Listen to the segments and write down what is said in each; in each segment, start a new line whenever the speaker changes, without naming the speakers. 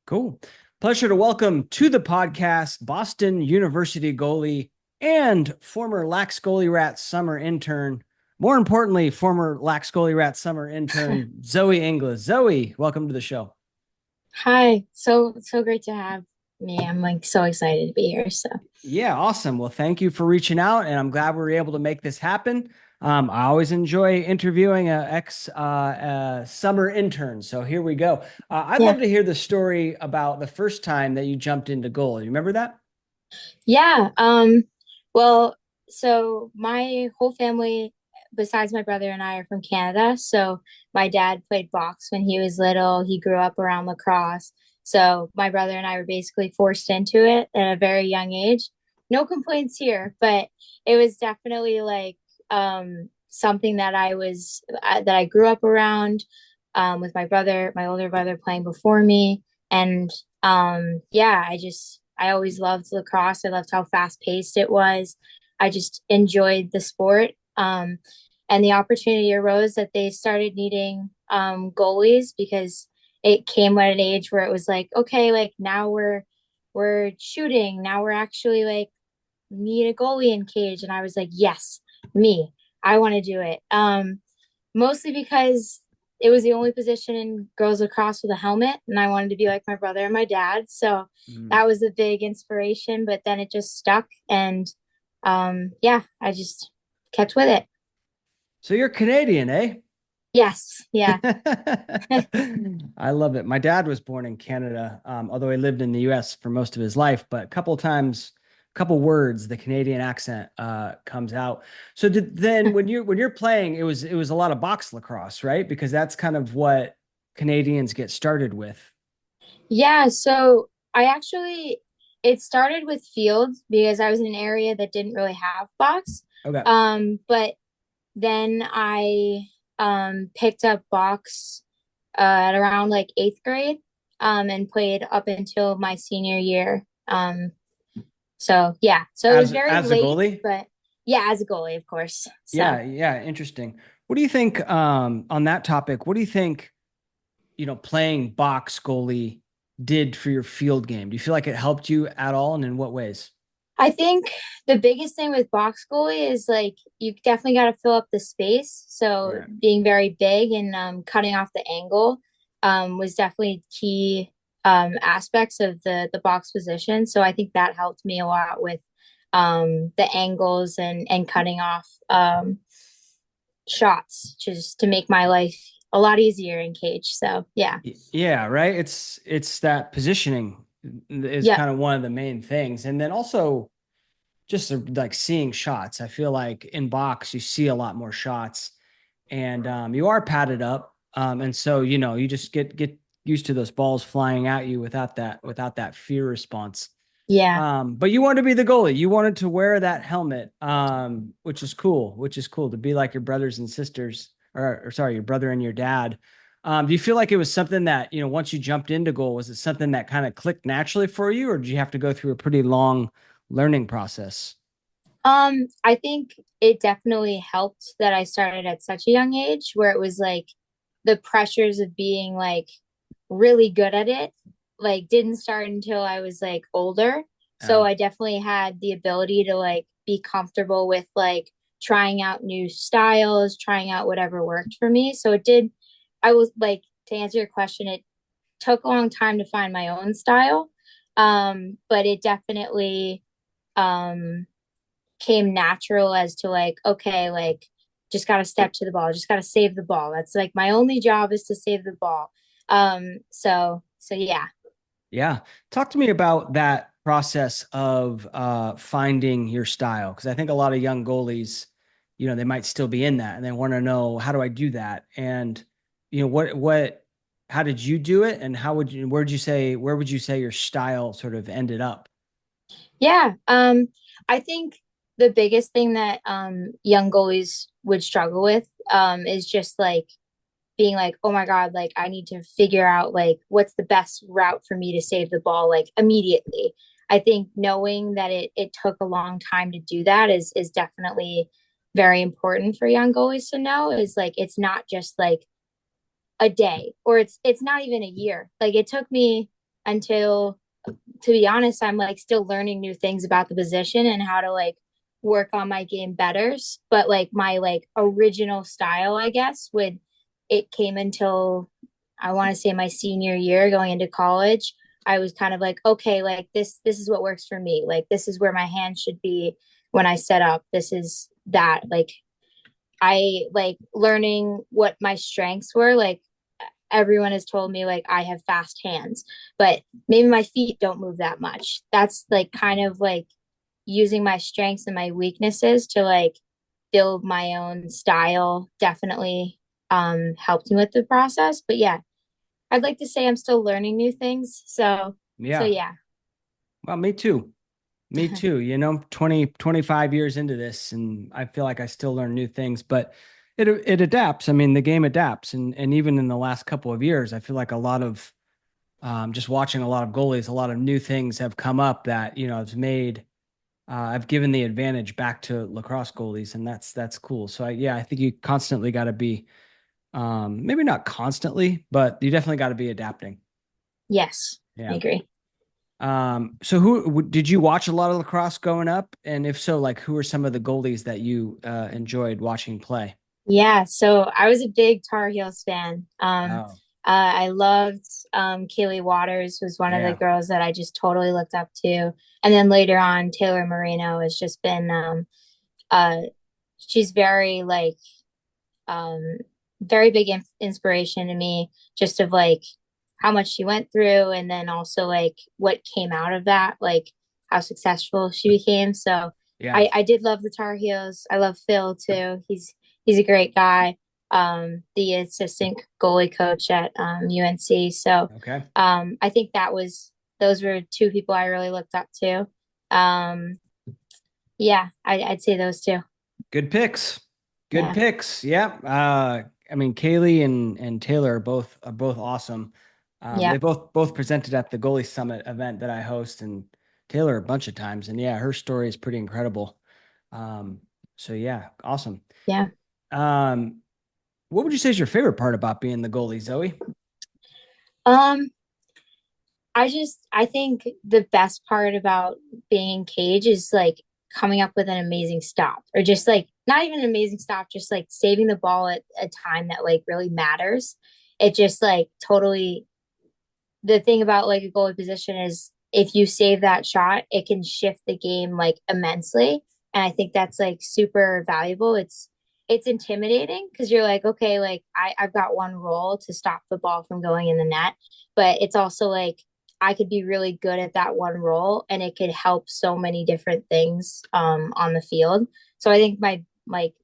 Cool. Pleasure to welcome to the podcast Boston University goalie and former Lax Goalie Rat summer intern. More importantly, former Lax Goalie Rat summer intern, Zoe Inglis. Zoe, welcome to the show.
Hi, so great to have me. I'm like so excited to be here. So
Yeah, awesome. Well, thank you for reaching out, and I'm glad we were able to make this happen. I always enjoy interviewing a ex summer intern. So here we go. I'd
yeah,
love to hear the story about the first time that you jumped into goal. You remember that?
yeah. Well, so my whole family, besides my brother and I, are from Canada. So my dad played box when he was little. He grew up around lacrosse. So my brother and I were basically forced into it at a very young age. No complaints here, but it was definitely like something that I grew up around with my brother, my older brother playing before me. And yeah, I always loved lacrosse. I loved how fast paced it was. I just enjoyed the sport. And the opportunity arose that they started needing goalies because it came at an age where it was like, okay, like now we're shooting. Now we're actually like need a goalie in cage. And I was like, yes, me. I want to do it. Mostly because it was the only position in girls lacrosse with a helmet, and I wanted to be like my brother and my dad. So
Mm.
that was a big inspiration. But then it just stuck, and yeah, I just kept with it.
So you're Canadian, eh?
Yes, yeah,
I love it. My dad was born in Canada, although he lived in the US for most of his life, but a couple of times, a couple words, the Canadian accent comes out. So then when you're playing, it was a lot of box lacrosse, right? Because that's kind of what Canadians get started with.
yeah. So I actually it started with field because I was in an area that didn't really have box.
Okay.
But then I picked up box at around like eighth grade and played up until my senior year. So yeah, so it was very
As a
late,
goalie?
but yeah, as a goalie, of course. So
Yeah, yeah, interesting. What do you think on that topic? What do you think playing box goalie did for your field game? Do you feel like it helped you at all, and in what ways?
I think the biggest thing with box goalie is like you definitely got to fill up the space. So
Right.
being very big and cutting off the angle was definitely key aspects of the box position. So I think that helped me a lot with the angles and cutting off shots just to make my life a lot easier in cage. So yeah,
Yeah, right. It's that positioning is
yeah,
kind of one of the main things, and then also just like seeing shots. I feel like in box you see a lot more shots, and you are padded up, and so you just get used to those balls flying at you without that fear response.
yeah.
But you wanted to be the goalie. You wanted to wear that helmet, which is cool. Which is cool to be like your brothers and sisters, or sorry, your brother and your dad. Do you feel like it was something that once you jumped into goal, was it something that kind of clicked naturally for you, or did you have to go through a pretty long learning process?
I think it definitely helped that I started at such a young age where it was like the pressures of being like really good at it like didn't start until I was like older. So
Uh,
I definitely had the ability to like be comfortable with like trying out new styles, trying out whatever worked for me. So it did I was like to answer your question, it took a long time to find my own style. But it definitely um came natural as to like, okay, like just got to step to the ball, just got to save the ball. That's like my only job is to save the ball. So yeah.
Yeah. Talk to me about that process of finding your style. Because I think a lot of young goalies, they might still be in that and they want to know, how do I do that? And, how did you do it? And where would you say your style sort of ended up?
Yeah. I think the biggest thing that young goalies would struggle with is just like being like, oh my God, like I need to figure out like what's the best route for me to save the ball like immediately. I think knowing that it took a long time to do that is definitely very important for young goalies to know is like it's not just like a day or it's not even a year. Like it took me until, to be honest, I'm like still learning new things about the position and how to like work on my game better. But like my like original style, I guess, would it came until I want to say my senior year going into college. I was kind of like, okay, like this is what works for me. Like this is where my hand should be when I set up. This is that. Like I like learning what my strengths were. Like everyone has told me like I have fast hands, but maybe my feet don't move that much. That's like kind of like using my strengths and my weaknesses to like build my own style definitely helped me with the process. But yeah, I'd like to say I'm still learning new things. So
Yeah.
yeah.
Well, me too. Me too. 25 years into this, and I feel like I still learn new things, but it adapts. I mean, the game adapts, and even in the last couple of years, I feel like a lot of just watching a lot of goalies, a lot of new things have come up that have made I've given the advantage back to lacrosse goalies, and that's cool. So I think you constantly got to be maybe not constantly, but you definitely got to be adapting.
Yes, I
Yeah.
agree.
So did you watch a lot of lacrosse growing up? And if so, like who are some of the goalies that you enjoyed watching play?
Yeah, so I was a big Tar Heels fan.
Oh,
I loved Kaylee Waters was one of the
yeah.
girls that I just totally looked up to. And then later on, Taylor Moreno has just been uh she's very like um very big inspiration to me just of like how much she went through and then also like what came out of that, like how successful she became. So
Yeah.
I did love the Tar Heels. I love Phil too. He's a great guy. The assistant goalie coach at UNC. So
Okay.
I think those were two people I really looked up to. Um, yeah, I'd say those two.
Good picks. Good
Yeah,
picks. Yeah. I mean, Kaylee and Taylor are both awesome.
yeah,
They both presented at the Goalie Summit event that I host, and Taylor a bunch of times. And yeah, her story is pretty incredible. Um, so yeah, awesome.
yeah.
Um, what would you say is your favorite part about being the goalie, Zoe?
Um, I think the best part about being in cage is like coming up with an amazing stop or just like not even an amazing stop, just like saving the ball at a time that like really matters. It just like totally the thing about like a goalie position is if you save that shot, it can shift the game like immensely. And I think that's like super valuable. It's intimidating because you're like, okay, like I've got one role to stop the ball from going in the net. But it's also like I could be really good at that one role and it could help so many different things on the field. So I think my like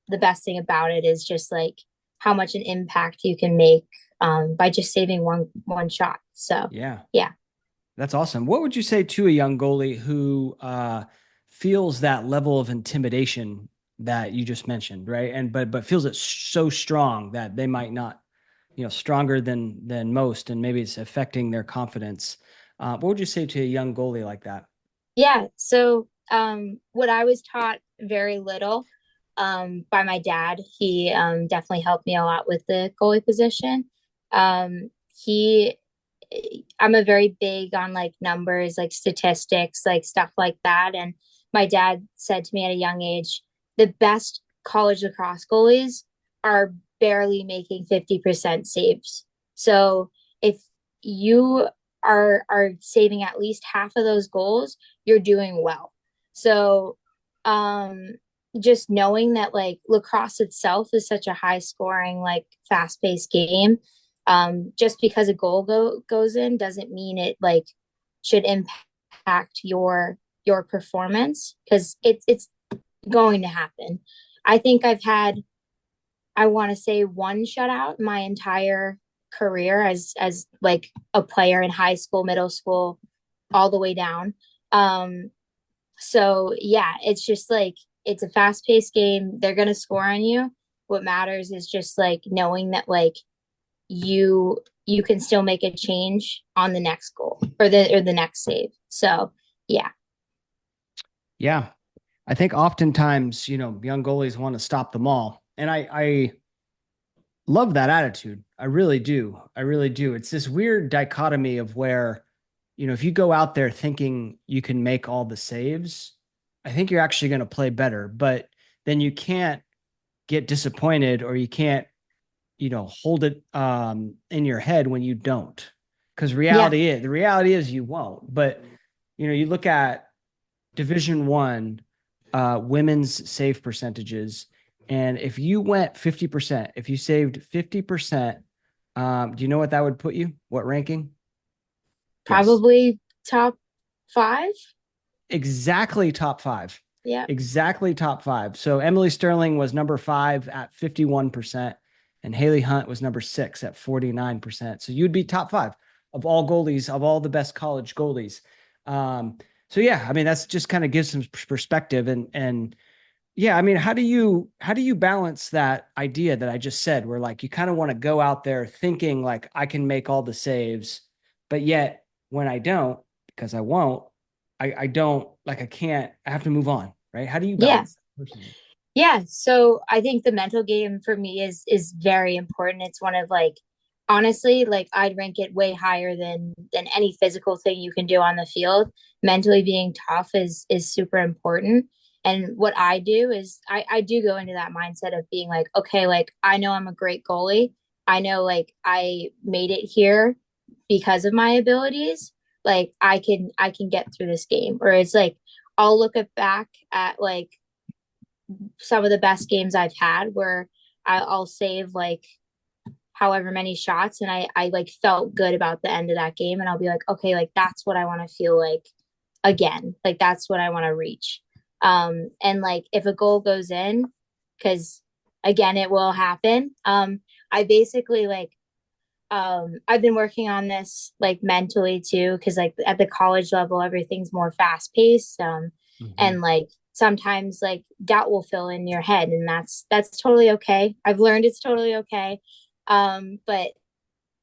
the best thing about it is just like how much an impact you can make by just saving one shot. So
Yeah.
yeah,
That's awesome. What would you say to a young goalie who feels that level of intimidation that you just mentioned, right? And but feels it so strong that they might not, stronger than most, and maybe it's affecting their confidence. What would you say to a young goalie like that?
yeah. So what I was taught very little by my dad. He definitely helped me a lot with the goalie position. He I'm a very big on like numbers, like statistics, like stuff like that. And my dad said to me at a young age, the best college lacrosse goalies are barely making 50% saves. So if you are saving at least half of those goals, you're doing well. So um just knowing that like lacrosse itself is such a high scoring, like fast paced game, just because a goes in doesn't mean it like should impact your performance because it's going to happen. I think I've had I want to say one shutout my entire career as like a player in high school, middle school, all the way down. Um, so yeah, it's just like it's a fast paced game. They're gonna score on you. What matters is just like knowing that like you can still make a change on the next goal or the next save. So yeah.
Yeah, I think oftentimes, young goalies want to stop them all, and I love that attitude. I really do. I really do. It's this weird dichotomy of where if you go out there thinking you can make all the saves, I think you're actually going to play better, but then you can't get disappointed, or you can't, hold it in your head when you don't. Because
Yeah,
the reality is you won't. But, you look at Division 1 women's save percentages, and if you went 50%, if you saved 50%, do you know what that would put you? What ranking? Guess.
probably top five.
Exactly top five.
Yeah,
Exactly top five. So Emily Sterling was number 5 at 51%, and Haley Hunt was number 6 at 49%. So you'd be top 5 of all goalies, of all the best college goalies. Um, so yeah, I mean, that's just kind of gives some perspective. And yeah, I mean, how do you balance that idea that I just said, where like you kind of want to go out there thinking like I can make all the saves, but yet when I don't, because I won't, I don't, like I can't, I have to move on, right? How do you
yeah,
balance that personally?
yeah. So I think the mental game for me is very important. It's one of like honestly, like I'd rank it way higher than any physical thing you can do on the field. Mentally being tough is super important. And what I do is I do go into that mindset of being like, okay, like I know I'm a great goalie. I know like I made it here because of my abilities. Like I can get through this game. Or it's like I'll look at back at like some of the best games I've had where I'll save like however many shots, and I like felt good about the end of that game, and I'll be like, okay, like that's what I want to feel like again. Like that's what I want to reach. And like if a goal goes in, because again it will happen. I basically like I've been working on this like mentally too, because like at the college level everything's more fast paced,
Mhm.
and like sometimes like doubt will fill in your head, and that's totally okay. I've learned it's totally okay. But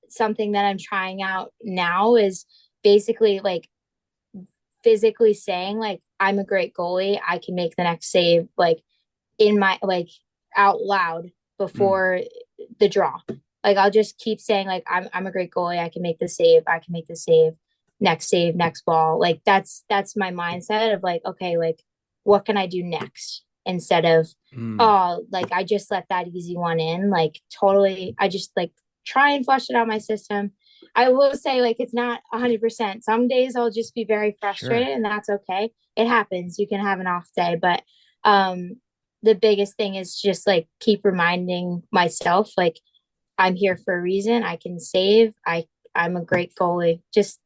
something that I'm trying out now is basically like physically saying like I'm a great goalie, I can make the next save, like in my like out loud
Mm.
before the draw. Like I'll just keep saying like I'm a great goalie. I can make the save. I can make the save, next ball. Like that's my mindset of like, okay, like what can I do next? Instead of,
Mm.
oh, like I just let that easy one in. Like totally I just like try and flush it out my system. I will say like it's not 100%. Some days I'll just be very
Sure.
frustrated, and that's okay. It happens. You can have an off day, but um the biggest thing is just like keep reminding myself like I'm here for a reason. I can save. I'm a great goalie. Just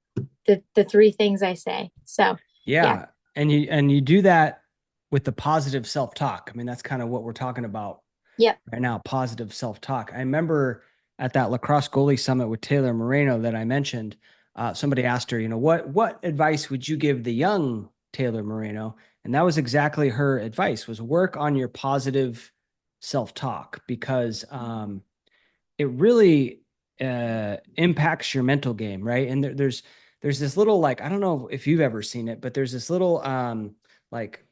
the three things I say. So yeah.
Yeah. And you do that with the positive self-talk. I mean, that's kind of what we're talking about
Yep.
right now, positive self-talk. I remember at that Lacrosse goalie summit with Taylor Moreno that I mentioned, somebody asked her, what advice would you give the young Taylor Moreno? And that was exactly her advice, was work on your positive self-talk, because it really impacts your mental game, right? And there's this little, like, I don't know if you've ever seen it, but there's this little like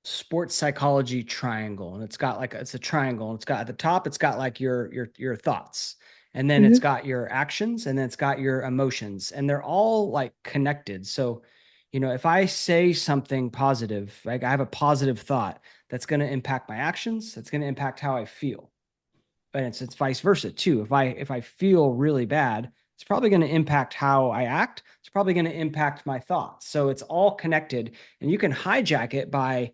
sports psychology triangle, and it's a triangle, and it's got at the top, it's got like your thoughts, and then it's
Mm-hmm.
got your actions, and then it's got your emotions, and they're all like connected. So, if I say something positive, like I have a positive thought, that's going to impact my actions, that's going to impact how I feel. And it's vice versa too. If I feel really bad, it's probably going to impact how I act. It's probably going to impact my thoughts. So it's all connected, and you can hijack it by,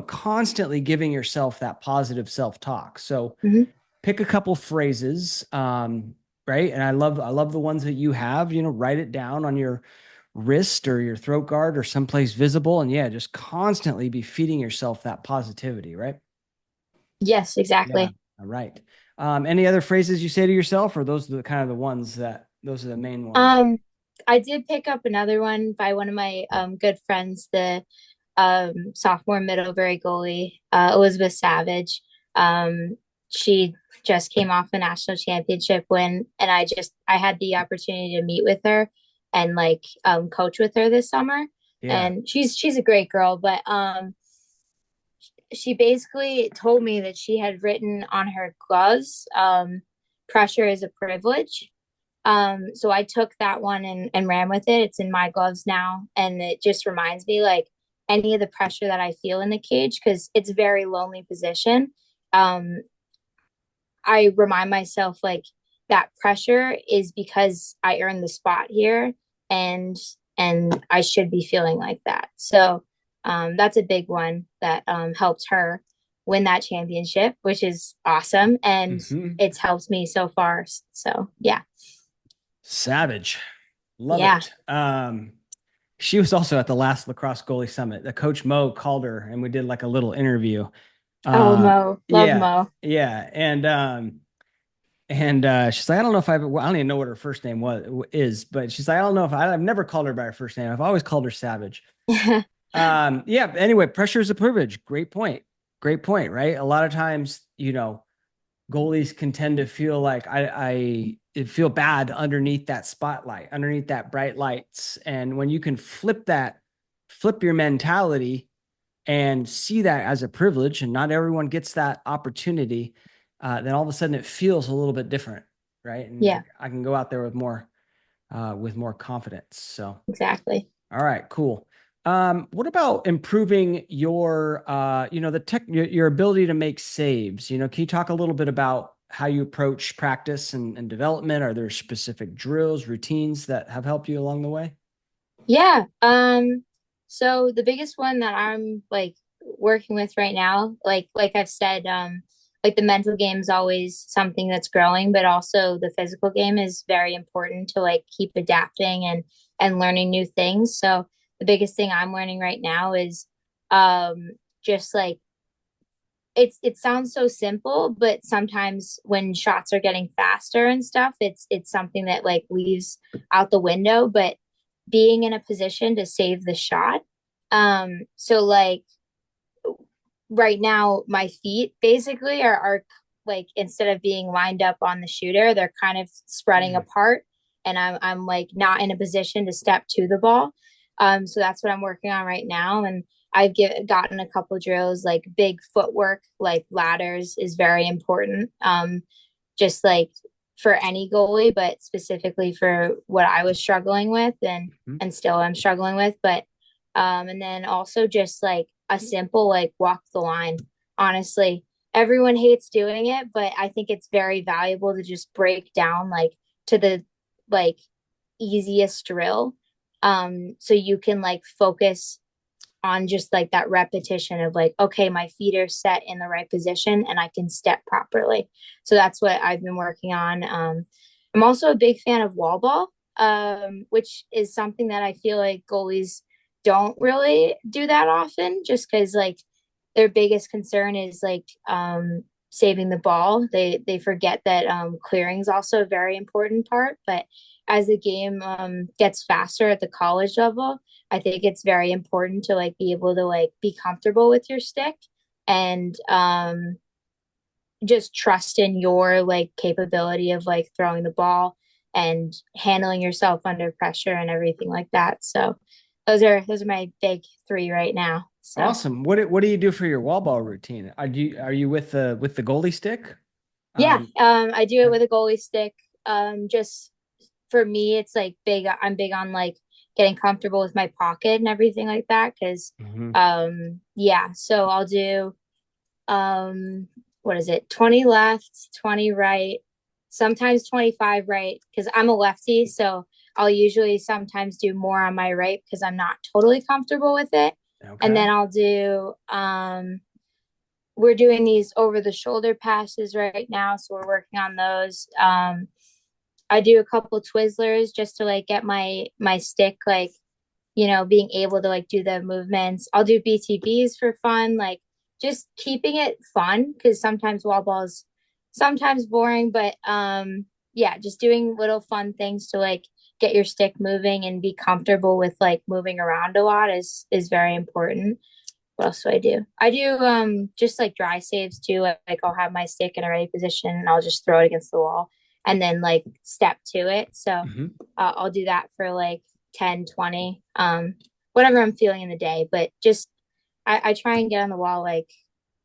constantly giving yourself that positive self-talk. So
Mm-hmm.
pick a couple phrases, right? And I love the ones that you have. Write it down on your wrist or your throat guard or someplace visible, and yeah, just constantly be feeding yourself that positivity, right?
Yes,
Yeah.
exactly.
All right. Any other phrases you say to yourself, or those are the kind of the ones that those are the main ones?
Um, I did pick up another one by one of my good friends, the sophomore Middlebury goalie, Elizabeth Savage. She just came off a national championship win, and I had the opportunity to meet with her and like coach with her this summer.
Yeah.
And she's a great girl, but she basically told me that she had written on her gloves, pressure is a privilege. So I took that one and ran with it. It's in my gloves now. And it just reminds me like any of the pressure that I feel in the cage, because it's a very lonely position. Um, I remind myself like that pressure is because I earned the spot here and I should be feeling like that. So that's a big one that helped her win that championship, which is awesome. And
Hmm.
it's helped me so far. So yeah.
Savage. Love
Yeah.
it. She was also at the last Lacrosse Goalie Summit. The coach Mo called her and we did like a little interview.
Oh,
Uh,
Mo. Love
yeah,
Mo.
yeah. And she's like, I don't know if well, I don't even know what her first name is, but she's like, I don't know if I've never called her by her first name. I've always called her Savage. Yeah. Anyway, pressure is a privilege. Great point. Great point. Right. A lot of times, goalies can tend to feel like I feel bad underneath that spotlight, underneath that bright lights. And when you can flip your mentality and see that as a privilege, and not everyone gets that opportunity, then all of a sudden it feels a little bit different, right? And
Yeah,
I can go out there with more confidence. So,
exactly.
all right, cool. What about improving your, the your ability to make saves? Can you talk a little bit about how you approach practice and development? Are there specific drills, routines that have helped you along the way?
Yeah. So the biggest one that I'm like working with right now, like I've said, like the mental game is always something that's growing, but also the physical game is very important to like keep adapting and learning new things. So the biggest thing I'm learning right now is just like it sounds so simple, but sometimes when shots are getting faster and stuff, it's something that like leaves out the window, but being in a position to save the shot. So like right now my feet basically are like instead of being lined up on the shooter, they're kind of spreading
Mm.
apart and I'm like not in a position to step to the ball. So that's what I'm working on right now. And gotten a couple drills like big footwork, like ladders is very important. Just like for any goalie, but specifically for what I was struggling with
Mhm.
and still I'm struggling with. But and then also just like a simple like walk the line. Honestly, everyone hates doing it, but I think it's very valuable to just break down like to the like easiest drill. So you can like focus on just like that repetition of like, okay, my feet are set in the right position and I can step properly. So that's what I've been working on. I'm also a big fan of wall ball, which is something that I feel like goalies don't really do that often just because like their biggest concern is like saving the ball. They forget that clearing is also a very important part. But as the game gets faster at the college level, I think it's very important to like be able to like be comfortable with your stick and just trust in your like capability of like throwing the ball and handling yourself under pressure and everything like that. So those are my big three right now. So
Awesome. What do you do for your wall ball routine? Are you with the goalie stick?
yeah,
Um,
I do it with a goalie stick. Just for me, it's like big. I'm big on like getting comfortable with my pocket and everything like that. Cause,
mhm.
yeah, so I'll do, what is it? 20 left, 20 right, sometimes 25 right. Cause I'm a lefty. So I'll usually sometimes do more on my right because I'm not totally comfortable with it. And
Okay.
then I'll do, we're doing these over the shoulder passes right now. So we're working on those. I do a couple Twizzlers just to like get my stick like being able to like do the movements. I'll do BTBs for fun, like just keeping it fun because sometimes wall balls sometimes boring, but yeah, just doing little fun things to like get your stick moving and be comfortable with like moving around a lot is very important. What else do I do? I do just like dry saves too. Like I'll have my stick in a ready position and I'll just throw it against the wall and then like step to it. So
Mhm.
I'll do that for like 10, 20, whatever I'm feeling in the day. But just I try and get on the wall like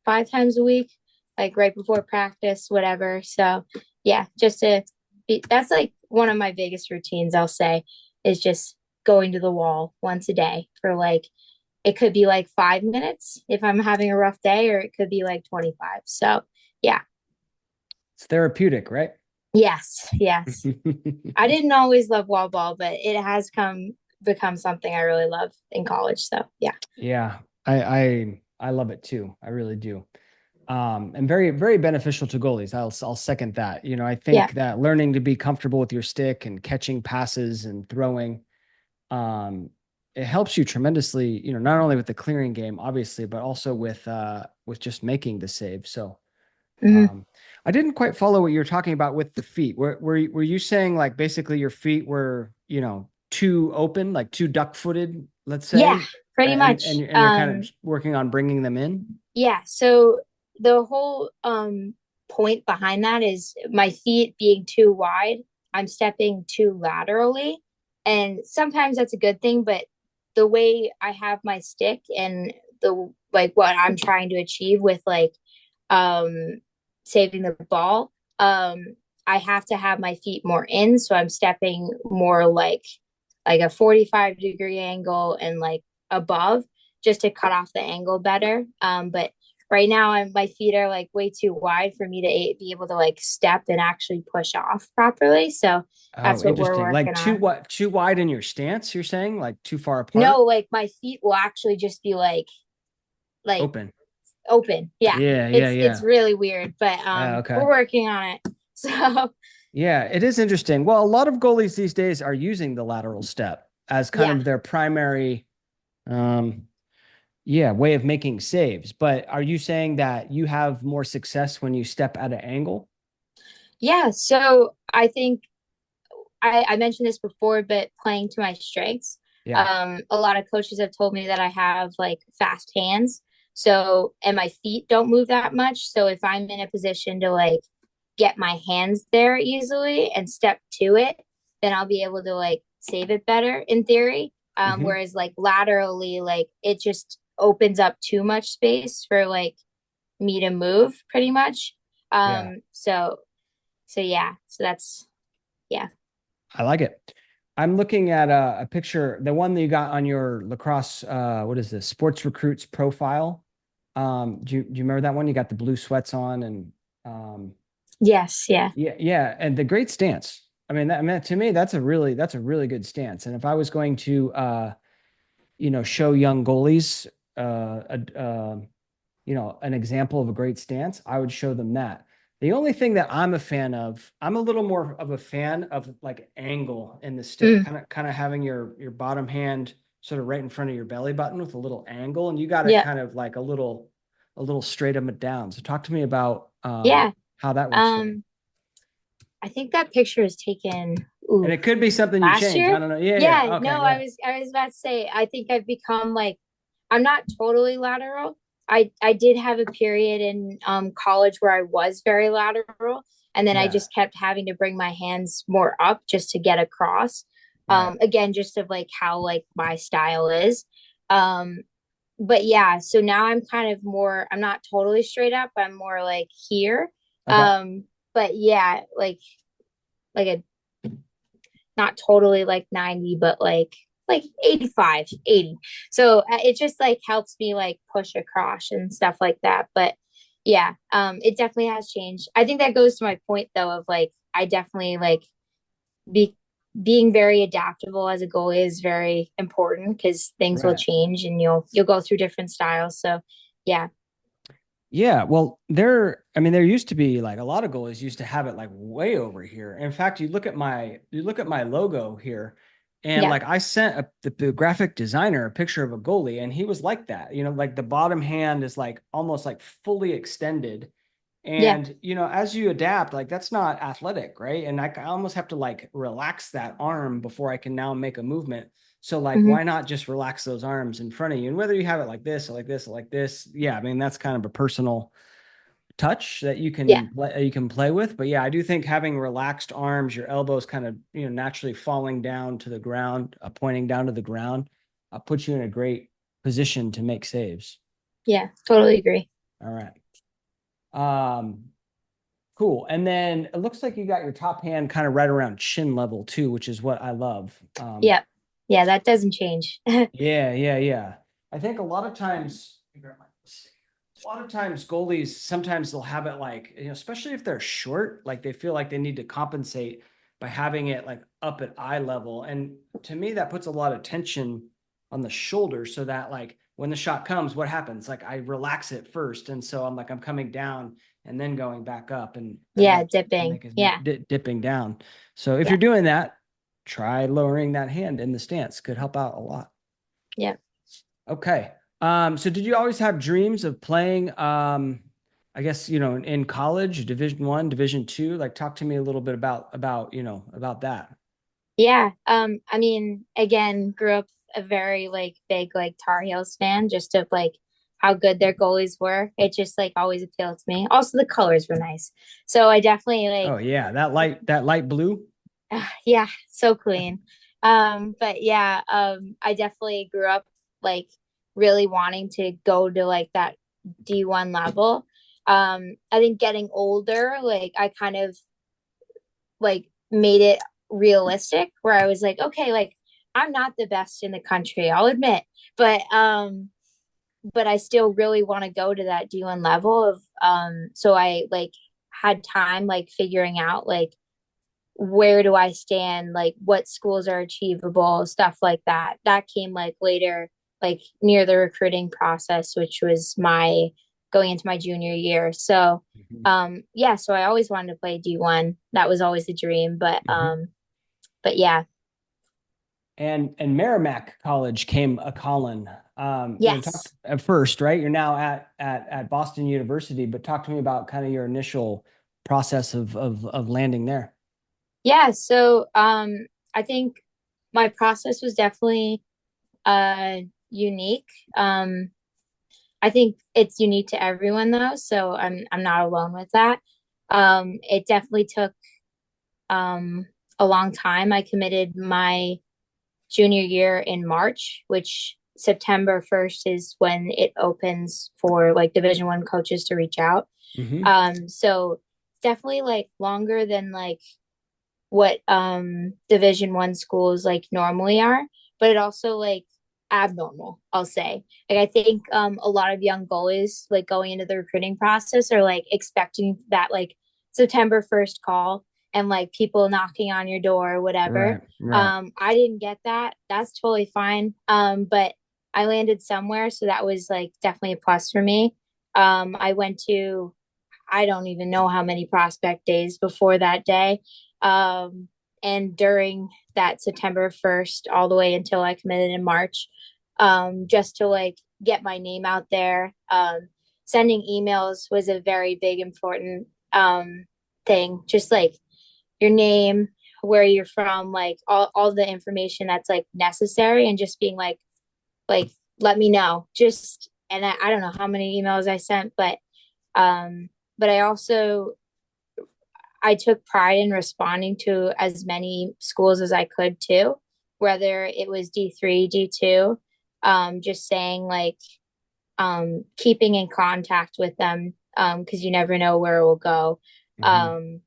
5 times a week, like right before practice, whatever. So yeah, just to be that's like one of my biggest routines, I'll say, is just going to the wall once a day for like, it could be like 5 minutes if I'm having a rough day, or it could be like 25. So, yeah.
It's therapeutic, right?
Yes. Yes. I didn't always love wall ball, but it has become something I really love in college. So, yeah.
Yeah, I love it too. I really do. And very, very beneficial to goalies. I'll second that. You know, I
Yeah.
think that learning to be comfortable with your stick and catching passes and throwing, um, it helps you tremendously, you know, not only with the clearing game, obviously, but also with just making the save. So
Mhm.
um I didn't quite follow what you were talking about with the feet. Were you saying like basically your feet were, you know, too open, like too duck-footed, let's
Yeah,
say,
pretty
and
much.
you're kind of working on bringing them in?
Yeah, so the whole point behind that is my feet being too wide, I'm stepping too laterally. And sometimes that's a good thing, but the way I have my stick and the like what I'm trying to achieve with like um saving the ball, I have to have my feet more in, so I'm stepping more like a 45-degree angle and like above just to cut off the angle better. But right now, my feet are like way too wide for me to be able to like step and actually push off properly. So
Oh,
that's what we're
interesting. Like
working on.
too wide in your stance, you're saying? Like too far apart?
No, like my feet will actually just be like
Open.
open. Yeah,
Yeah, yeah,
it's
yeah.
really weird, but
Okay.
we're working on it. So
Yeah, it is interesting. Well, a lot of goalies these days are using the lateral step as kind
yeah,
of their primary um yeah, way of making saves. But are you saying that you have more success when you step at an angle?
yeah. So I think I mentioned this before, but playing to my strengths.
Yeah.
A lot of coaches have told me that I have like fast hands. So, and my feet don't move that much. So, if I'm in a position to like get my hands there easily and step to it, then I'll be able to like save it better in theory.
Hmm.
Whereas, like laterally, like it just opens up too much space for like me to move pretty much.
Yeah.
So yeah, so that's, yeah.
I like it. I'm looking at a picture, the one that you got on your lacrosse, what is this? Sports recruits profile. Do you remember that one? You got the blue sweats on and um,
Yes, yeah.
yeah, yeah, and the great stance. I mean, to me, that's a really good stance. And if I was going to, you know, show young goalies, you know, an example of a great stance, I would show them that. The only thing that I'm a fan of, I'm a little more of a fan of like angle in the stick,
Mm,
kind of having your bottom hand sort of right in front of your belly button with a little angle, and you got it
yeah.
kind of like a little straight up and down. So talk to me about
Yeah.
how that works for you.
Um, I think that picture is taken
And
ooh,
it could be something you
last
change.
year.
I don't know. Yeah,
Yeah,
yeah.
no,
Okay, yeah.
I was about to say I think I've become like I'm not totally lateral. I did have a period in college where I was very lateral, and then I
Yeah,
just kept having to bring my hands more up just to get across.
right.
Again, just of like how like my style is. Um, but yeah, so now I'm kind of more, I'm not totally straight up, I'm more like here.
Okay.
But yeah, like a not totally like 90, but like 85, 80. So it just like helps me like push across and stuff like that. But yeah, it definitely has changed. I think that goes to my point though of like I definitely like be being very adaptable as a goalie is very important because things will
Right.
change and you'll go through different styles. So yeah.
Yeah, well, there used to be like a lot of goalies used to have it like way over here. In fact, you look at my logo here, and
Yeah.
like I sent the graphic designer a picture of a goalie, and he was like that. You know, like the bottom hand is like almost like fully extended,
Yeah.
and you know, as you adapt, like that's not athletic, right? And I almost have to like relax that arm before I can now make a movement. So like,
Hmm.
why not just relax those arms in front of you? And whether you have it like this or like this or like this, yeah, I mean that's kind of a personal touch that
Yeah.
you can play with. But yeah, I do think having relaxed arms, your elbows kind of naturally falling down to the ground, pointing down to the ground, puts you in a great position to make saves.
Yeah. Totally agree.
All right. Um, Cool. And then it looks like you got your top hand kind of right around chin level too, which is what I love.
Yep. Yeah, that doesn't change.
Yeah, yeah, yeah. I think a lot of times goalies sometimes they'll have it like, especially if they're short, like they feel like they need to compensate by having it like up at eye level. And to me, that puts a lot of tension on the shoulder so that like when the shot comes, what happens? Like I relax it first. And so I'm coming down and then going back up and
Yeah,
that
dipping.
make is
Yeah.
dipping down. So if
Yeah.
you're doing that, try lowering that hand in the stance. Could help out a lot.
Yeah.
Okay. So did you always have dreams of playing, I guess, in college, Division 1, Division 2? Like talk to me a little bit about that.
Yeah. I mean, again, grew up a very like big like Tar Heels fan, just of like how good their goalies were. It just like always appealed to me. Also, the colors were nice. So I definitely like,
Oh yeah, that light blue.
yeah, so clean. But yeah, I definitely grew up like really wanting to go to like that D1 level. I think getting older, like I kind of like made it realistic where I was like, okay, like I'm not the best in the country, I'll admit, but I still really want to go to that D1 level of so I like had time like figuring out like where do I stand, like what schools are achievable, stuff like that. That came like later, like near the recruiting process, which was my going into my junior year. So
Mhm.
yeah, so I always wanted to play D1. That was always a dream,
Mhm.
but yeah.
And Merrimack College came a calling. Talk
Yes.
at first, right? You're now at Boston University, but talk to me about kind of your initial process of landing there.
Yeah, so I think my process was definitely unique. Um I think it's unique to everyone though, so I'm not alone with that. It definitely took um a long time. I committed my junior year in March, which September 1st is when it opens for like Division 1 coaches to reach out.
Hmm.
So definitely like longer than like what Division 1 schools like normally are, but it also like abnormal, I'll say. Like I think a lot of young goalies like going into the recruiting process are like expecting that like September 1st call and like people knocking on your door or whatever.
Right, right.
I didn't get that. That's totally fine. But I landed somewhere, so that was like definitely a plus for me. I went to I don't even know how many prospect days before that day. Um, and during that September 1st, all the way until I committed in March, just to like get my name out there. Sending emails was a very big, important thing. Just like your name, where you're from, like all the information that's like necessary, and just being like, let me know. Just, and I don't know how many emails I sent, um, but I took pride in responding to as many schools as I could too, whether it was D3, D2, just saying like keeping in contact with them because you never know where it will go.
Hmm.
Um,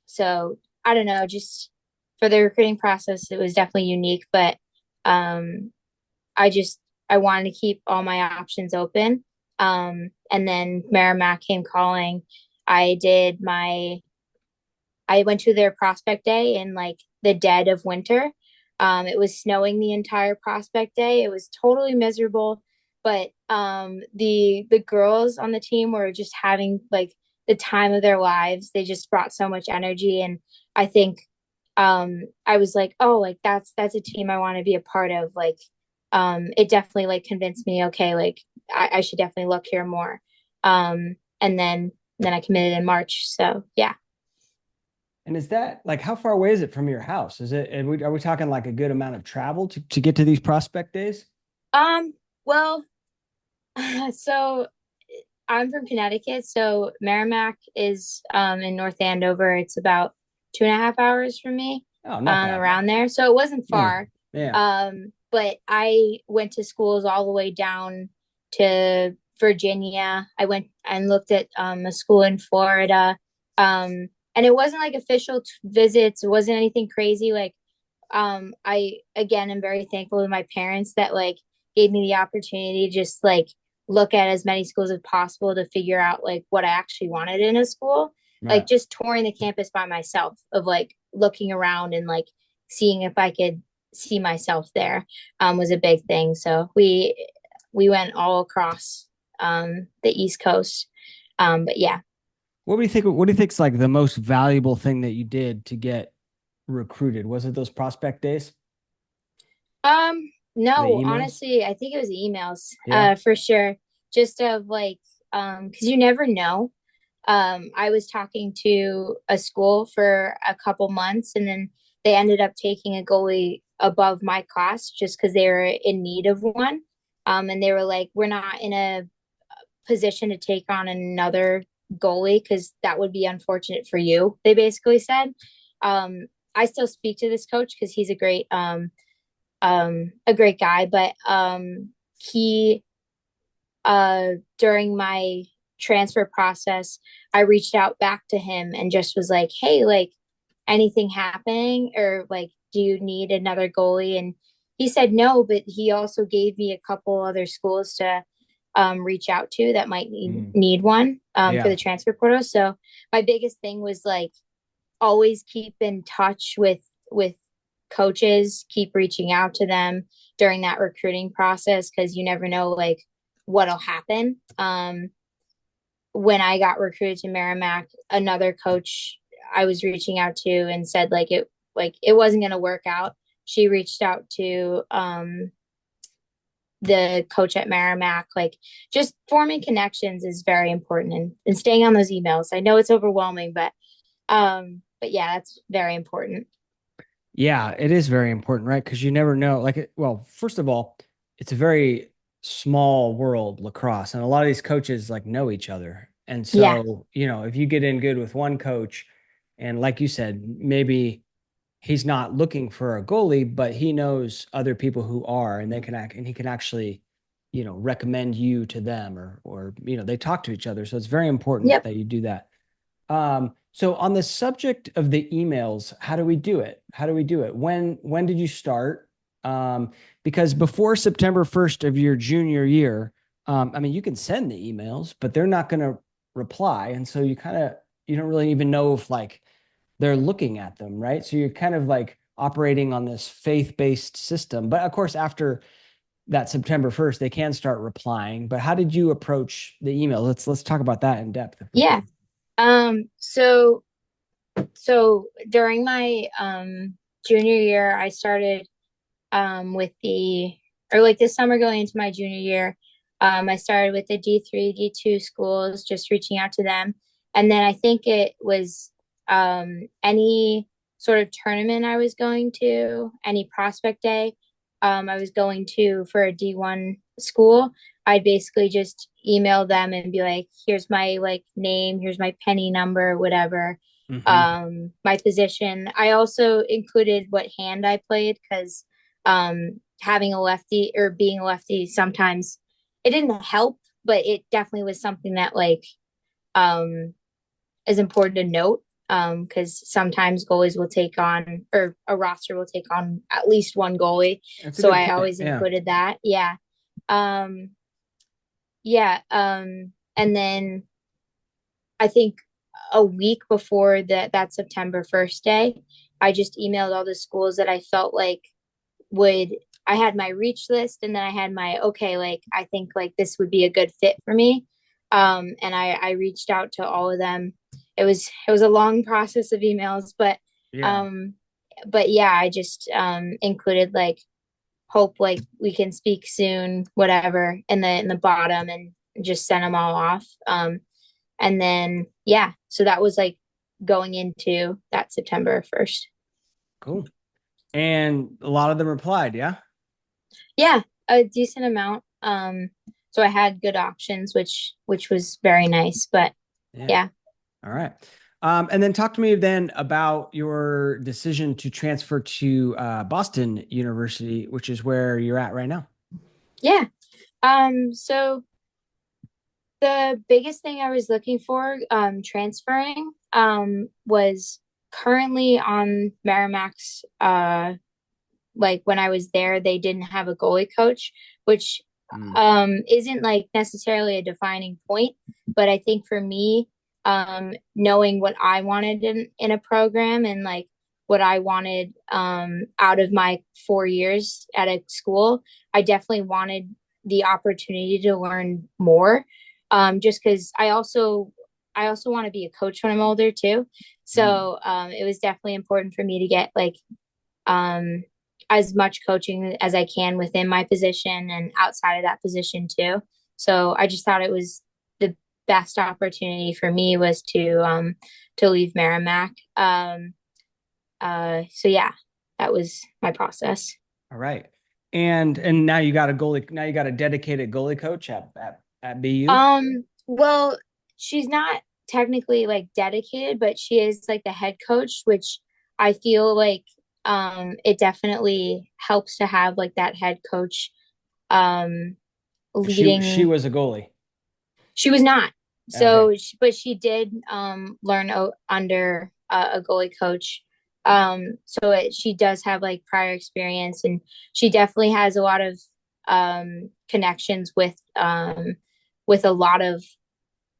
so I don't know, just for the recruiting process, it was definitely unique, but um, I just I wanted to keep all my options open. And then Merrimack came calling. I did my I went to their prospect day in like the dead of winter. It was snowing the entire prospect day. It was totally miserable, but the girls on the team were just having like the time of their lives. They just brought so much energy, and I think I was like, oh, like that's a team I want to be a part of. Like, it definitely like convinced me, okay, like I should definitely look here more. And then I committed in March. So yeah.
And is that like how far away is it from your house? Are we talking like a good amount of travel to get to these prospect days?
Well, so I'm from Connecticut, so Merrimack is in North Andover. It's about 2.5 hours from me,
Oh, not bad.
around there. So it wasn't
Yeah.
far.
Yeah.
But I went to schools all the way down to Virginia. I went and looked at a school in Florida. And it wasn't like official visits. It wasn't anything crazy. Like, I again am very thankful to my parents that like gave me the opportunity to just like look at as many schools as possible to figure out like what I actually wanted in a school. Like
Right.
just touring the campus by myself, of like looking around and like seeing if I could see myself there, was a big thing. So we went all across the East Coast. But yeah.
What do you think? What do you think's like the most valuable thing that you did to get recruited? Was it those prospect days? The
No,
emails?
honestly, I think it was emails,
Yeah.
for sure. Just of like, because you never know. I was talking to a school for a couple months, and then they ended up taking a goalie above my class just because they were in need of one. And they were like, we're not in a position to take on another goalie because that would be unfortunate for you, they basically said. I still speak to this coach because he's a great guy, but he during my transfer process, I reached out back to him and just was like, hey, like anything happening, or like do you need another goalie? And he said no, but he also gave me a couple other schools to reach out to that might
Mm.
need one for
Yeah.
the transfer portal. So my biggest thing was like always keep in touch with coaches, keep reaching out to them during that recruiting process because you never know like what'll happen. When I got recruited to Merrimack, another coach I was reaching out to and said like it wasn't going to work out. She reached out to the coach at Merrimack. Like just forming connections is very important, and staying on those emails. I know it's overwhelming, but yeah, that's very important.
Yeah, it is very important, right? Because you never know. Well, first of all, it's a very small world, lacrosse, and a lot of these coaches like know each other. And
Yeah.
so, if you get in good with one coach, and like you said, maybe he's not looking for a goalie, but he knows other people who are, and they can act, and he can actually, recommend you to them, or they talk to each other. So it's very important
Yep.
that you do that. So on the subject of the emails, how do we do it? How do we do it? When did you start? Because before September 1st of your junior year, I mean, you can send the emails, but they're not going to reply. And so you don't really even know if like they're looking at them, right? So you're kind of like operating on this faith-based system. But of course, after that September 1st, they can start replying. But how did you approach the email? Let's talk about that in depth if we
Yeah.
can.
So during my junior year, I started with the or like this summer going into my junior year, I started with the D3, D2 schools, just reaching out to them. And then I think it was any sort of tournament I was going to, any prospect day I was going to for a D1 school. I'd basically just email them and be like, here's my like name, here's my penny number, whatever.
Mm-hmm.
My position. I also included what hand I played because having a lefty or being a lefty sometimes it didn't help, but it definitely was something that like um is important to note, because sometimes goalies will take on, or a roster will take on at least one goalie.
That's a
So
good
I
point.
always
Yeah.
included that. Yeah. Um yeah. And then I think a week before that September 1st day, I just emailed all the schools that I felt like would I had my reach list, and then I had my okay, like I think like this would be a good fit for me. And I reached out to all of them. It was a long process of emails,
Yeah.
um but yeah, I just included like hope like we can speak soon, whatever, in the bottom, and just send them all off. And then yeah, so that was like going into that September 1st.
Cool. And a lot of them replied, yeah?
Yeah, a decent amount. So I had good options, which was very nice. But
Yeah.
yeah,
All right. And then talk to me then about your decision to transfer to Boston University, which is where you're at right now.
yeah. So the biggest thing I was looking for transferring was currently on Merrimack's like when I was there, they didn't have a goalie coach, which
Mm.
isn't like necessarily a defining point, but I think for me, knowing what I wanted in a program and like what I wanted out of my 4 years at a school, I definitely wanted the opportunity to learn more. Just because I also want to be a coach when I'm older too.
Mm.
So it was definitely important for me to get like um, as much coaching as I can within my position and outside of that position too. So I just thought it was the best opportunity for me was to leave Merrimack. So yeah, that was my process.
All right. And now you got a goalie, now you got a dedicated goalie coach at BU.
Well, she's not technically like dedicated, but she is like the head coach, which I feel like it definitely helps to have like that head coach um
She
leading.
was a goalie.
She was not.
Okay.
But she did learn under a goalie coach. She does have like prior experience, and she definitely has a lot of connections with a lot of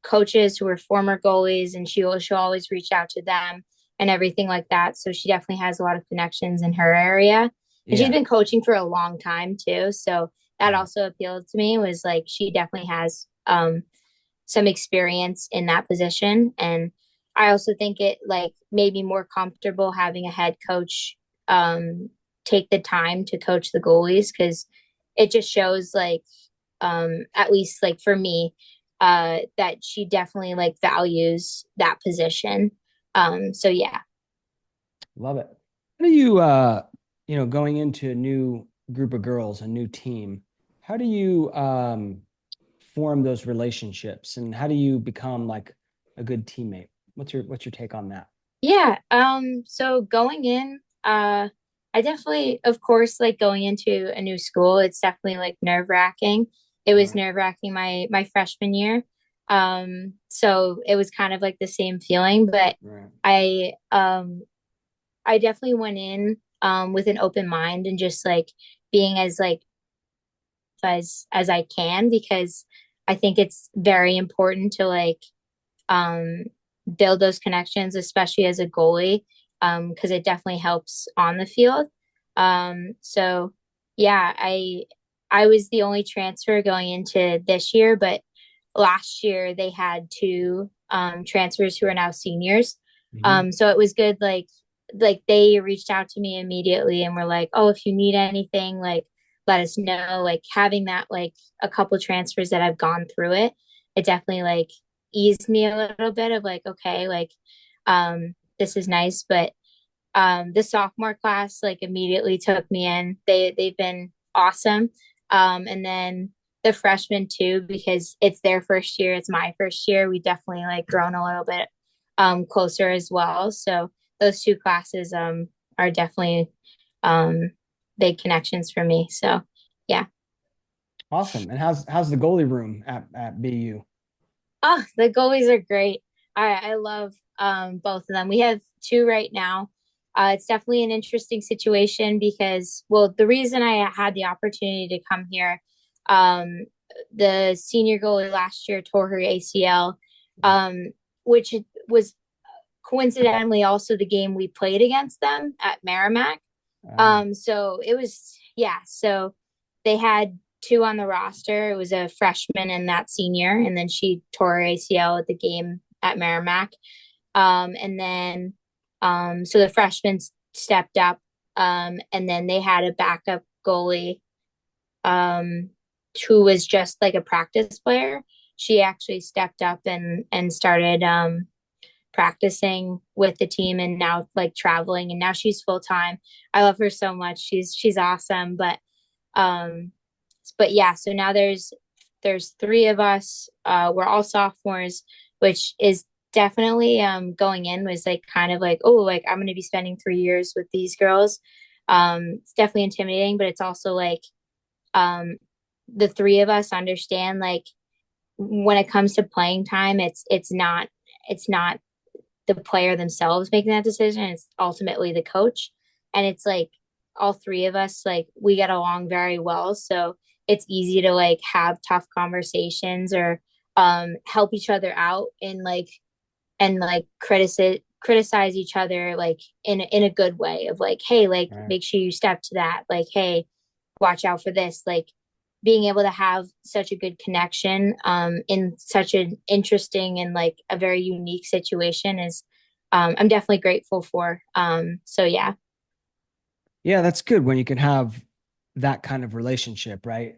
coaches who were former goalies, and she'll always reach out to them and everything like that. So she definitely has a lot of connections in her area, and she's
Yeah.
been coaching for a long time too. So that
Right.
also appealed to me was like she definitely has some experience in that position. And I also think it like made me more comfortable having a head coach take the time to coach the goalies because it just shows like at least like for me that she definitely like values that position. So yeah.
Love it. How do you going into a new group of girls, a new team, how do you form those relationships and how do you become like a good teammate? What's your take on that?
Yeah. So going in, I definitely, of course, like going into a new school, it's definitely like nerve-wracking. It was
Right.
nerve-wracking my freshman year. So it was kind of like the same feeling, but
Right.
I um I definitely went in with an open mind and just like being as like as I can because I think it's very important to like um, build those connections, especially as a goalie, because it definitely helps on the field. So yeah, I was the only transfer going into this year, but last year they had two transfers who are now seniors.
Hmm.
So it was good. Like they reached out to me immediately and were like, "Oh, if you need anything, like let us know." Like having that like a couple transfers that I've gone through it, it definitely like eased me a little bit of like, okay, like this is nice. But the sophomore class like immediately took me in. They've been awesome. And then the freshmen too, because it's their first year, it's my first year. We definitely like grown a little bit closer as well. So those two classes are definitely um big connections for me. So yeah.
Awesome. And how's the goalie room at BU?
Oh, the goalies are great. I love both of them. We have two right now. It's definitely an interesting situation because, well, the reason I had the opportunity to come here, um, the senior goalie last year tore her ACL, um, which was coincidentally also the game we played against them at Merrimack.
Uh,
So it was, yeah. So they had two on the roster. It was a freshman and that senior, and then she tore her ACL at the game at Merrimack. And then, so the freshmen stepped up, and then they had a backup goalie, um, who was just like a practice player. She actually stepped up and started practicing with the team and now like traveling and now she's full time. I love her so much. She's awesome. Um but yeah, so now there's three of us. We're all sophomores, which is definitely going in was like kind of like, oh, like I'm gonna be spending 3 years with these girls. It's definitely intimidating, but it's also like um the three of us understand like when it comes to playing time, it's not the player themselves making that decision. It's ultimately the coach. And it's like all three of us, like we get along very well. So it's easy to like have tough conversations or help each other out in like and like criticize each other like in a good way of like, hey, like
Right.
make sure you step to that, like, hey, watch out for this, like being able to have such a good connection in such an interesting and like a very unique situation is I'm definitely grateful for. So yeah.
Yeah, that's good when you can have that kind of relationship, right?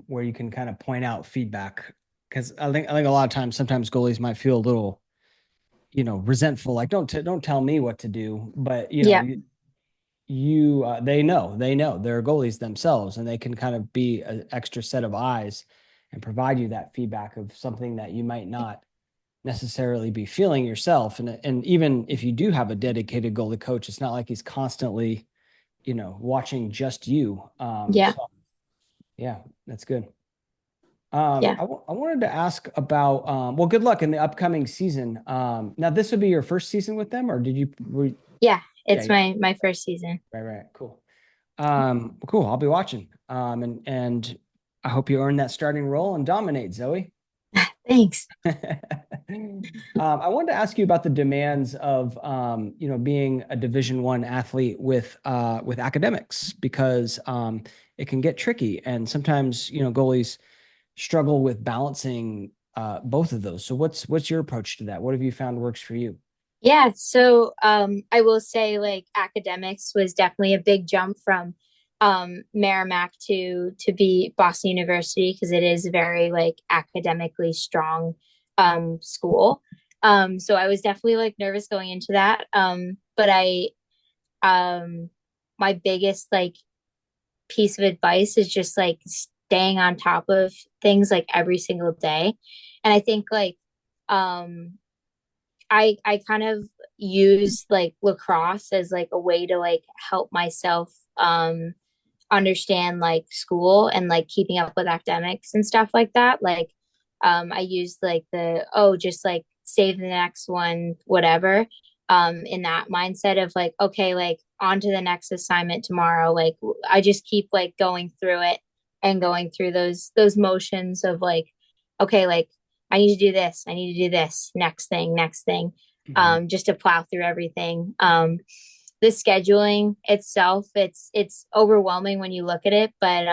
Where you can kind of point out feedback. Because I think a lot of times, sometimes goalies might feel a little, resentful, like don't tell me what to do. But
Yeah.
they know they're goalies themselves, and they can kind of be an extra set of eyes and provide you that feedback of something that you might not necessarily be feeling yourself. And even if you do have a dedicated goalie coach, it's not like he's constantly watching just you.
Yeah.
So yeah, that's good.
Yeah.
I wanted to ask about, well, good luck in the upcoming season. Now this would be your first season with them, or
Yeah,
yeah,
it's my first season.
right, right, cool. Cool. I'll be watching. And I hope you earn that starting role and dominate, Zoe.
Thanks.
I wanted to ask you about the demands of being a Division I athlete with academics, because it can get tricky, and sometimes goalies struggle with balancing both of those. So what's your approach to that? What have you found works for you?
Yeah, so I will say like academics was definitely a big jump from Merrimack to be Boston University because it is a very like academically strong school. So I was definitely like nervous going into that. But I my biggest like piece of advice is just like staying on top of things like every single day. And I think like um I kind of use like lacrosse as like a way to like help myself understand like school and like keeping up with academics and stuff like that. Like I use like the just like save the next one, whatever. In that mindset of like, okay, like on to the next assignment tomorrow. Like I just keep like going through it and going through those motions of like, okay, like I need to do this, I need to do this, next thing,
Mhm.
just to plow through everything. The scheduling itself, it's overwhelming when you look at it, but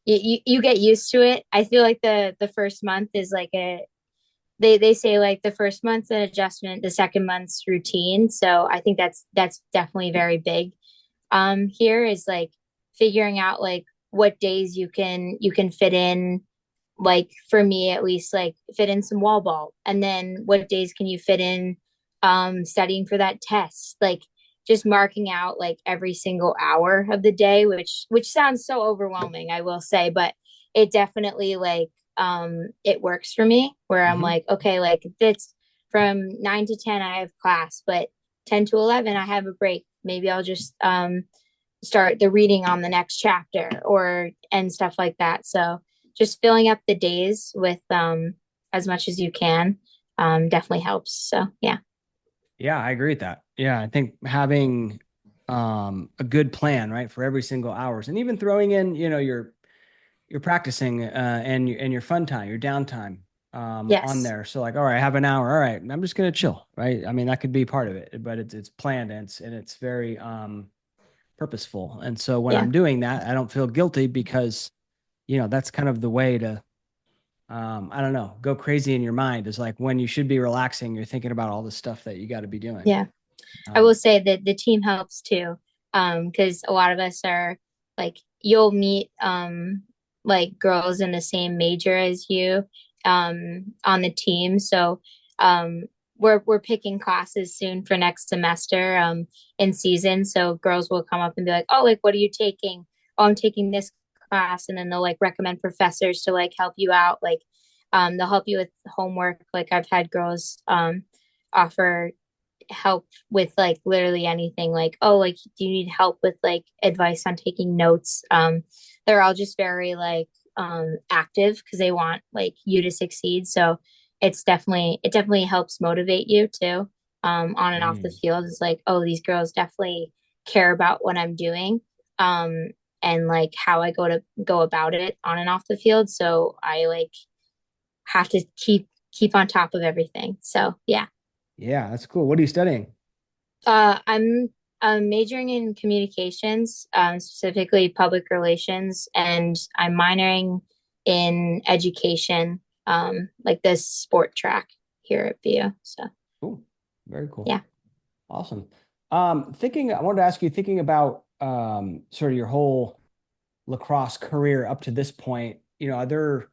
you get used to it. I feel like the first month is like they say like the first month's an adjustment, the second month's routine. So I think that's definitely very big. Here is like figuring out like what days you can fit in, like for me at least, like fit in some wall ball, and then what days can you fit in studying for that test, like just marking out like every single hour of the day, which sounds so overwhelming, I will say, but it definitely like it works for me where I'm
Mhm.
like, okay, like if it's from 9 to 10 I have class, but 10 to 11 I have a break, maybe I'll just start the reading on the next chapter or and stuff like that. So just filling up the days with as much as you can definitely helps. So yeah.
Yeah, I agree with that. Yeah, I think having a good plan, right, for every single hours, and even throwing in, you're practicing and your fun time, your downtime on
Yes.
there. So like, all right, I have an hour. All right, I'm just gonna chill, right? I mean, that could be part of it, but it's planned, and it's very purposeful. And so when
Yeah.
I'm doing that, I don't feel guilty, because that's kind of the way to I don't know, go crazy in your mind, is like when you should be relaxing, you're thinking about all the stuff that you got to be doing.
Yeah. I will
Um,
say that the team helps too. Because a lot of us are like you'll meet like girls in the same major as you on the team. So um we're picking classes soon for next semester in season. So girls will come up and be like, oh, like what are you taking? Oh, I'm taking this class, and then they'll like recommend professors to like help you out. Like they'll help you with homework. Like I've had girls offer help with like literally anything, like, oh, like do you need help with like advice on taking notes? They're all just very like active because they want like you to succeed. So it definitely helps motivate you too. on and off the
Mm.
field is like, oh, these girls definitely care about what I'm doing, and like how I go about it on and off the field. So I like have to keep on top of everything. So yeah.
Yeah, that's cool. What are you studying?
I'm majoring in communications, specifically public relations, and I'm minoring in education, like this sport track here at BU. So
Cool. Very cool.
yeah.
Awesome. I wanted to ask you, thinking about sort of your whole lacrosse career up to this point, are there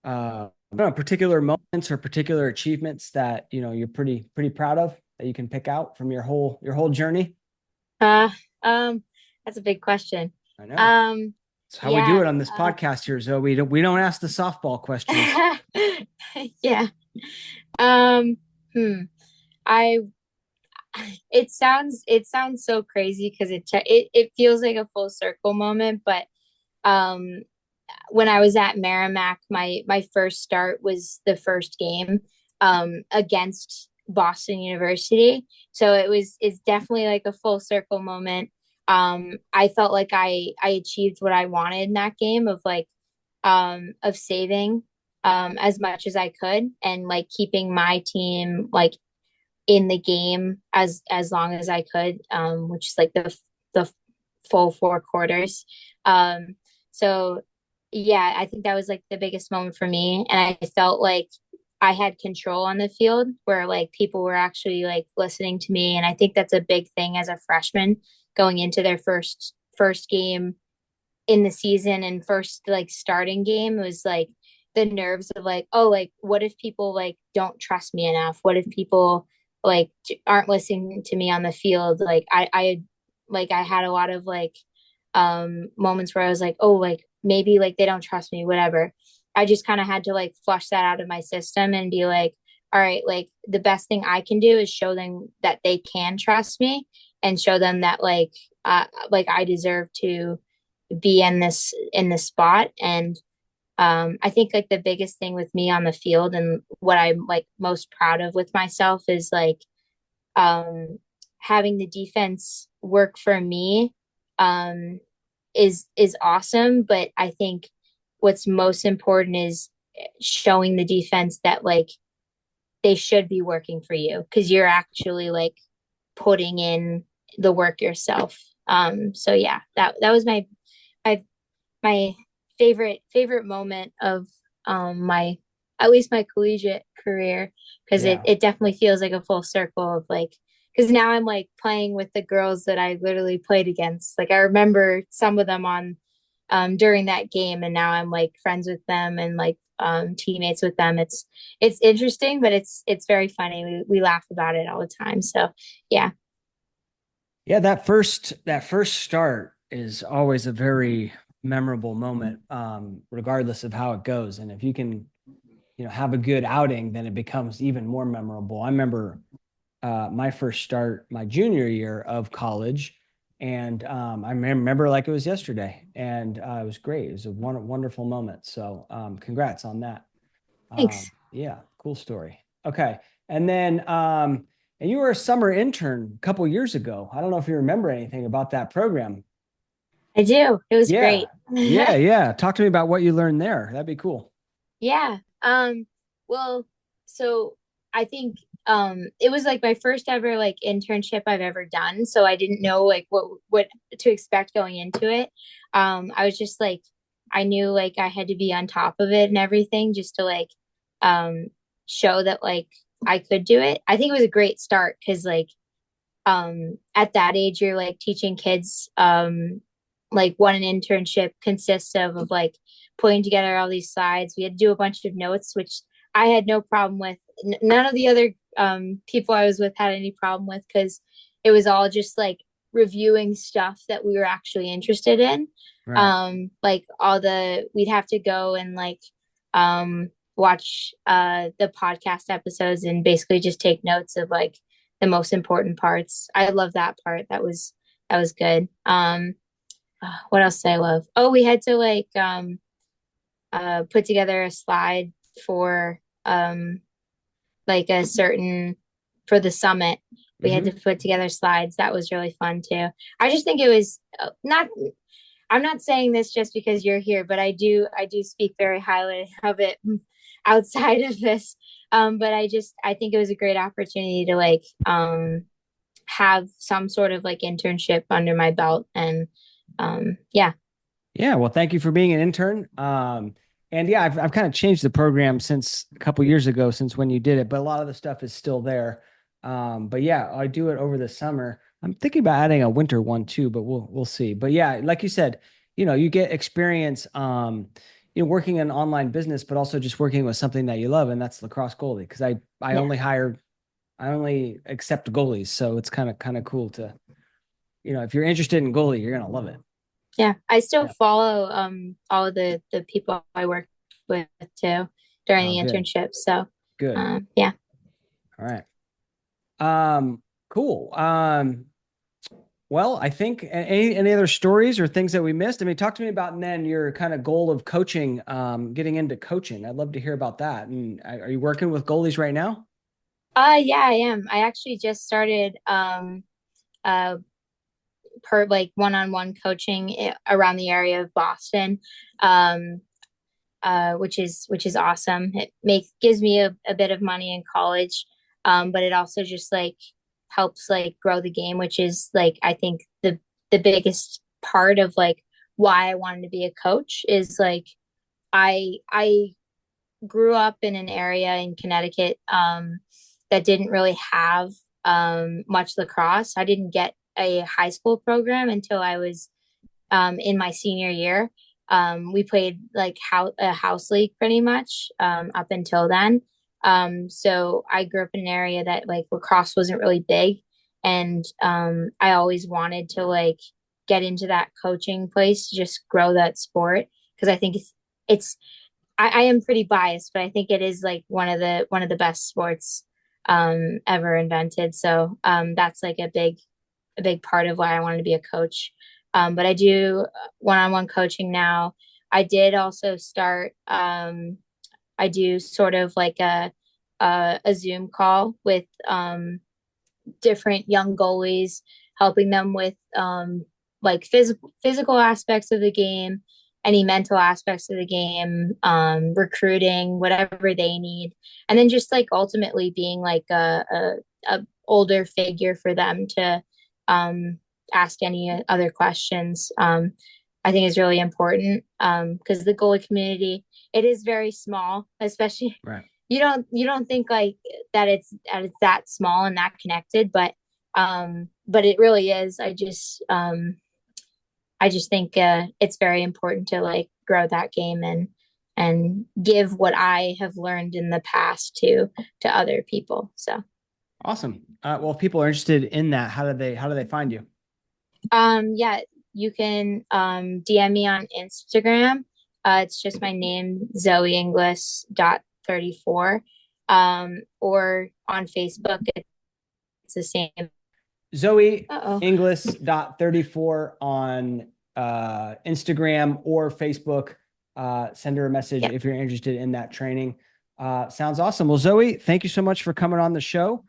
I don't know, particular moments or particular achievements that, you're pretty proud of that you can pick out from your whole journey?
Uh, um, that's a big question.
I know.
Um,
It's how we do
yeah.
it on this podcast here, Zoe. We don't ask the softball questions.
Yeah. Um, hmm. I it sounds so crazy because it feels like a full circle moment, but um when I was at Merrimack, my first start was the first game against Boston University. So it's definitely like a full circle moment. I felt like I achieved what I wanted in that game of saving as much as I could and like keeping my team like in the game as long as I could, which is like the full 4 quarters. So yeah, I think that was like the biggest moment for me, and I felt like I had control on the field where like people were actually like listening to me, and I think that's a big thing as a freshman going into their first game in the season and first like starting game was like the nerves of like, oh, like what if people like don't trust me enough, what if people like aren't listening to me on the field, like I had a lot of like moments where I was like, oh, like maybe like they don't trust me, whatever. I just kind of had to like flush that out of my system and be like, all right, like the best thing I can do is show them that they can trust me and show them that like I deserve to be in this spot. And I think like the biggest thing with me on the field and what I'm like most proud of with myself is like um having the defense work for me um is awesome, but I think what's most important is showing the defense that like they should be working for you because you're actually like putting in the work yourself. So yeah, that was my my favorite moment of my at least my collegiate career because it,
Yeah.
it definitely feels like a full circle of like because now I'm like playing with the girls that I literally played against. Like I remember some of them on during that game, and now I'm like friends with them and like teammates with them. It's interesting, but it's very funny. We laugh about it all the time. So yeah.
Yeah, that first start is always a very memorable moment, regardless of how it goes. And if you can, have a good outing, then it becomes even more memorable. I remember my first start my junior year of college, and I remember like it was yesterday, and it was great. It was a wonderful moment. So congrats on that.
Thanks.
Yeah, cool story. Okay. And then, and you were a summer intern a couple years ago. I don't know if you remember anything about that program.
I do. It was
Yeah.
great.
Yeah. Talk to me about what you learned there. That'd be cool.
Yeah. Well, so I think it was like my first ever like internship I've ever done. So I didn't know like what to expect going into it. I was just like I knew like I had to be on top of it and everything just to like um show that like I could do it. I think it was a great start because like at that age you're like teaching kids like what an internship consists of like putting together all these slides. We had to do a bunch of notes, which I had no problem with. None of the other people I was with had any problem with because it was all just like reviewing stuff that we were actually interested in.
Right.
Like all the we'd have to go and like watch the podcast episodes and basically just take notes of like the most important parts. I love that part. That was good. What else did I love? Oh, we had to like put together a slide for like a certain for the summit. We had to
Mm-hmm.
put together slides. That was really fun too. I just think it was not. I'm not saying this just because you're here, but I do speak very highly of it outside of this. But I think it was a great opportunity to like have some sort of like internship under my belt, and yeah.
Yeah, well, thank you for being an intern. And yeah, I've kind of changed the program since a couple years ago, since when you did it, but a lot of the stuff is still there. But yeah, I do it over the summer. I'm thinking about adding a winter one too, but we'll see. But yeah, like you said, you get experience, working in online business, but also just working with something that you love, and that's lacrosse goalie. Because I
Yeah.
I only accept goalies, so it's kind of cool to, if you're interested in goalie, you're gonna love it.
Yeah, I still
Yeah.
follow all of the people I work with too during
Oh,
the
good,
internship. So
good.
yeah.
All right. Cool. Well, I think any other stories or things that we missed? I mean, talk to me about then your kind of goal of coaching, getting into coaching. I'd love to hear about that. And are you working with goalies right now?
Yeah, I am. I actually just started uh per like one-on-one coaching around the area of Boston. Um which is awesome. It makes gives me a bit of money in college, but it also just like helps like grow the game, which is like I think the biggest part of like why I wanted to be a coach is like I grew up in an area in Connecticut that didn't really have much lacrosse. I didn't get a high school program until I was in my senior year. We played like a house league pretty much up until then. So I grew up in an area that like lacrosse wasn't really big, and I always wanted to like get into that coaching place to just grow that sport because I think it's I am pretty biased, but I think it is like one of the best sports ever invented. So that's like a big part of why I wanted to be a coach. But I do one-on-one coaching now. I did also start. I do sort of like a Zoom call with different young goalies, helping them with like physical aspects of the game, any mental aspects of the game, recruiting, whatever they need, and then just like ultimately being like a older figure for them to um, ask any other questions. I think is really important because the goalie community it is very small, especially
Right.
you don't think like that it's that small and that connected, but it really is. I just think it's very important to like grow that game and give what I have learned in the past to other people. So
Awesome. Well, if people are interested in that, how do they find you?
yeah, you can DM me on Instagram. It's just my name, Zoe Inglis .34. Or on Facebook, it's the same.
Zoe
Uh-oh.
Inglis dot 34 on Instagram or Facebook. Send her a message
Yep.
if you're interested in that training. Sounds awesome. Well, Zoe, thank you so much for coming on the show.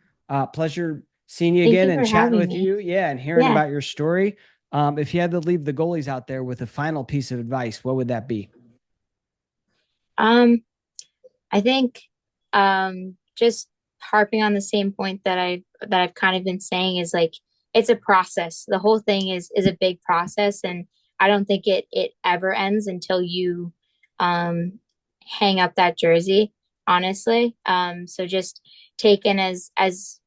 Pleasure seeing you
Thank
again
you
and
for
chatting
having
with
me.
you. Yeah, and hearing
Yeah.
about your story. If you had to leave the goalies out there with a final piece of advice, what would that be?
Um, I think just harping on the same point that I've kind of been saying is like it's a process. The whole thing is a big process, and I don't think it ever ends until you um hang up that jersey, honestly. So just take in as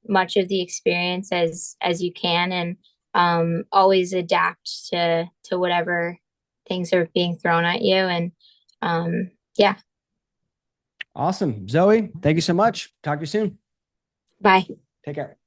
much of the experience as you can, and always adapt to whatever things are being thrown at you, and yeah.
Awesome. Zoe, thank you so much. Talk to you soon.
Bye.
Take care.